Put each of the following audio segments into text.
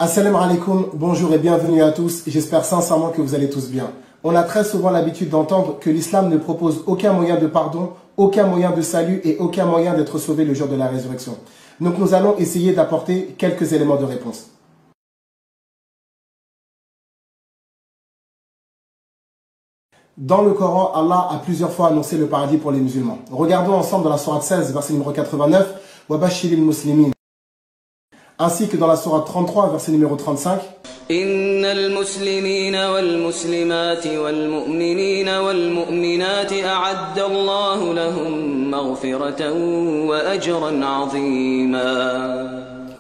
Assalamu alaikum, bonjour et bienvenue à tous. J'espère sincèrement que vous allez tous bien. On a très souvent l'habitude d'entendre que l'islam ne propose aucun moyen de pardon, aucun moyen de salut et aucun moyen d'être sauvé le jour de la résurrection. Donc nous allons essayer d'apporter quelques éléments de réponse. Dans le Coran, Allah a plusieurs fois annoncé le paradis pour les musulmans. Regardons ensemble dans la sourate 16, verset numéro 89, « Wa bashiril muslimin » ainsi que dans la sourate 33, verset numéro 35. Innal muslimina wal muslimati wal mu'minina wal mu'minati a'adda Allahu lahum maghfiratan wa ajran 'azima.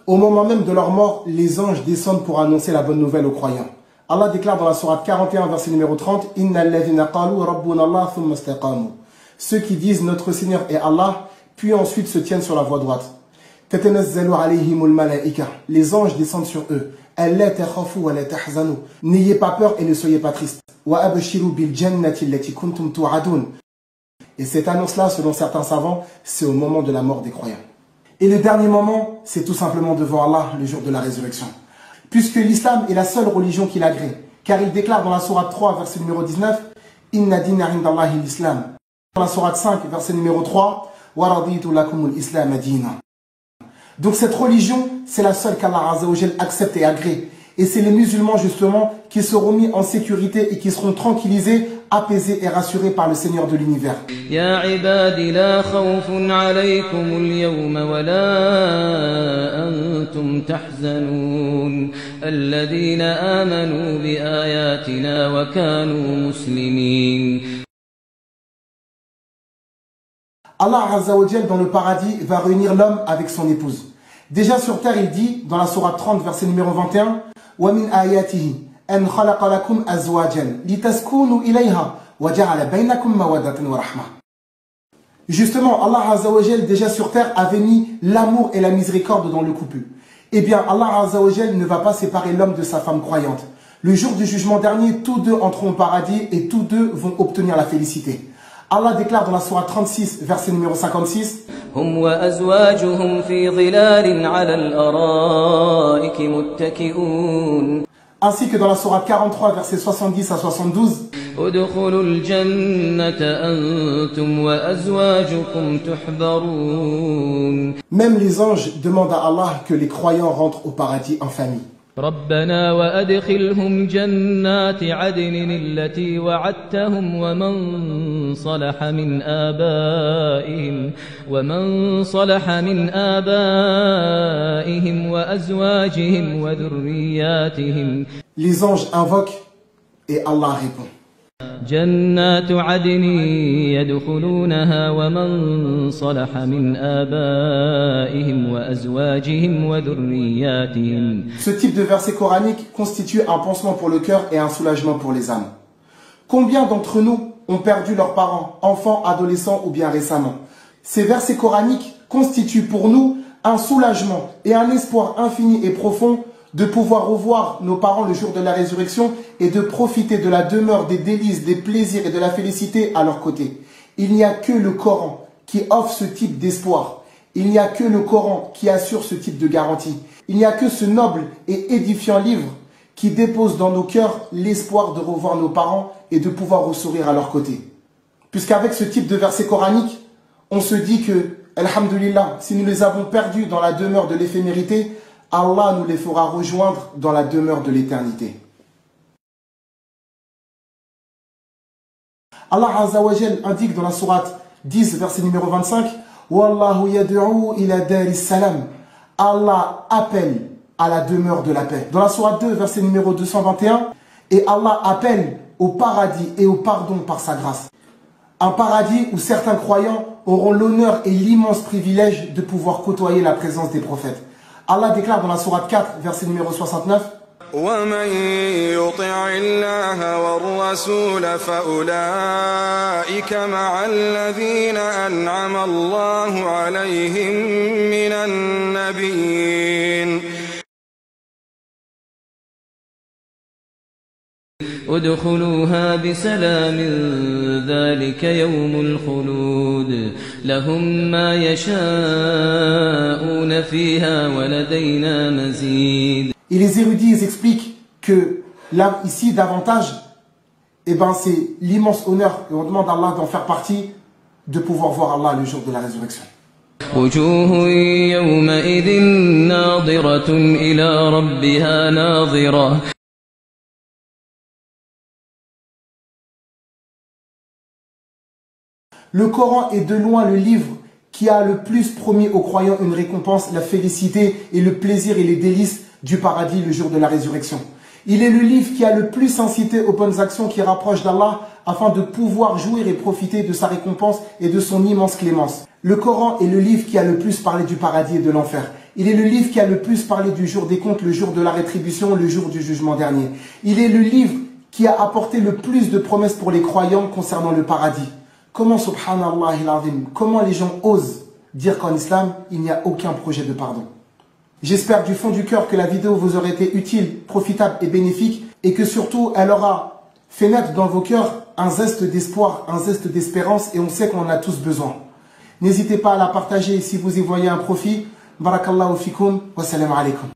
Au moment même de leur mort, les anges descendent pour annoncer la bonne nouvelle aux croyants. Allah déclare dans la sourate 41, verset numéro 30, Innal ladhina qalu rabbuna Allah thumma istaqamu. Ceux qui disent notre Seigneur est Allah, puis ensuite se tiennent sur la voie droite. Les anges descendent sur eux. N'ayez pas peur et ne soyez pas tristes. Et cette annonce-là, selon certains savants, c'est au moment de la mort des croyants. Et le dernier moment, c'est tout simplement devant Allah, le jour de la résurrection. Puisque l'islam est la seule religion qu'il agrée. Car il déclare dans la sourate 3, verset numéro 19, Inna dina indallahi l'islam. Dans la sourate 5, verset numéro 3, Wa raditu lakumul islam dina. Donc cette religion, c'est la seule qu'Allah Azza wa Jal accepte et agrée. Et c'est les musulmans justement qui seront mis en sécurité et qui seront tranquillisés, apaisés et rassurés par le Seigneur de l'univers. Ya ibadi la khawfun alaykumul yawma wa la antum tahzanun alladhina amanu bi ayatina wa kanu muslimin. Allah Azza wa Jal dans le paradis va réunir l'homme avec son épouse. Déjà sur terre, il dit dans la sourate 30, verset numéro 21, wa min ayatihi an khalaqa lakum azwajan litaskunu ilayha wa ja'ala bainakum mawaddatan wa rahma. Justement, Allah Azza wa Jal déjà sur terre avait mis l'amour et la miséricorde dans le couple. Eh bien, Allah Azza wa Jal ne va pas séparer l'homme de sa femme croyante. Le jour du jugement dernier, tous deux entreront au paradis et tous deux vont obtenir la félicité. Allah déclare dans la sourate 36, verset numéro 56, Hum wa azwajuhum fi dhilalin 'ala al-ara'iki muttaki'un. Ainsi que dans la sourate 43, verset 70 à 72, Udkhulul jannata antum wa azwajukum tuhbarun. Même les anges demandent à Allah que les croyants rentrent au paradis en famille. ربنا وأدخلهم جنات عدن التي وعدتهم ومن صلح من آبائهم وأزواجهم وذرياتهم. Les anges invoquent et Allah répond. جنات عدن يدخلونها ومن صلح من آبائهم وأزواجهم وذرياتهم. Ce type de verset coranique constitue un pansement pour le cœur et un soulagement pour les âmes. Combien d'entre nous ont perdu leurs parents, enfants, adolescents ou bien récemment? Ces versets coraniques constituent pour nous un soulagement et un espoir infini et profond de pouvoir revoir nos parents le jour de la résurrection et de profiter de la demeure, des délices, des plaisirs et de la félicité à leur côté. Il n'y a que le Coran qui offre ce type d'espoir. Il n'y a que le Coran qui assure ce type de garantie. Il n'y a que ce noble et édifiant livre qui dépose dans nos cœurs l'espoir de revoir nos parents et de pouvoir ressourire à leur côté. Puisqu'avec ce type de verset coranique, on se dit que, alhamdulillah, si nous les avons perdus dans la demeure de l'éphémérité, Allah nous les fera rejoindre dans la demeure de l'éternité. Allah Azza wa Jal indique dans la sourate 10, verset numéro 25, Wallahu yad'u ila daris salam. Allah appelle à la demeure de la paix. Dans la sourate 2, verset numéro 221, et Allah appelle au paradis et au pardon par sa grâce. Un paradis où certains croyants auront l'honneur et l'immense privilège de pouvoir côtoyer la présence des prophètes. Allah déclare dans la sourate 4, verset numéro 69, وَمَن يُطِعِ اللَّهَ وَالرَّسُولَ فَأُولَئِكَ مَعَ الَّذِينَ أَنْعَمَ اللَّهُ عَلَيْهِم مِّنَ النَّبِيِّينَ ادخلوها بسلام ذلك يوم الخلود لهم ما يشاءون فيها ولدينا مزيد. Et les érudits ils expliquent que là, ici, davantage, c'est l'immense honneur, et on demande à Allah d'en faire partie, de pouvoir voir Allah le jour de la résurrection. وجوه يومئذ ناظرة إلى ربها ناظرة. Le Coran est de loin le livre qui a le plus promis aux croyants une récompense, la félicité et le plaisir et les délices du paradis le jour de la résurrection. Il est le livre qui a le plus incité aux bonnes actions qui rapprochent d'Allah afin de pouvoir jouir et profiter de sa récompense et de son immense clémence. Le Coran est le livre qui a le plus parlé du paradis et de l'enfer. Il est le livre qui a le plus parlé du jour des comptes, le jour de la rétribution, le jour du jugement dernier. Il est le livre qui a apporté le plus de promesses pour les croyants concernant le paradis. Comment, subhanallah al-azim, comment les gens osent dire qu'en islam, il n'y a aucun projet de pardon. J'espère du fond du cœur que la vidéo vous aura été utile, profitable et bénéfique et que surtout elle aura fait naître dans vos cœurs un zeste d'espoir, un zeste d'espérance et on sait qu'on en a tous besoin. N'hésitez pas à la partager si vous y voyez un profit. Barakallahu fikoum wa salam alaikum.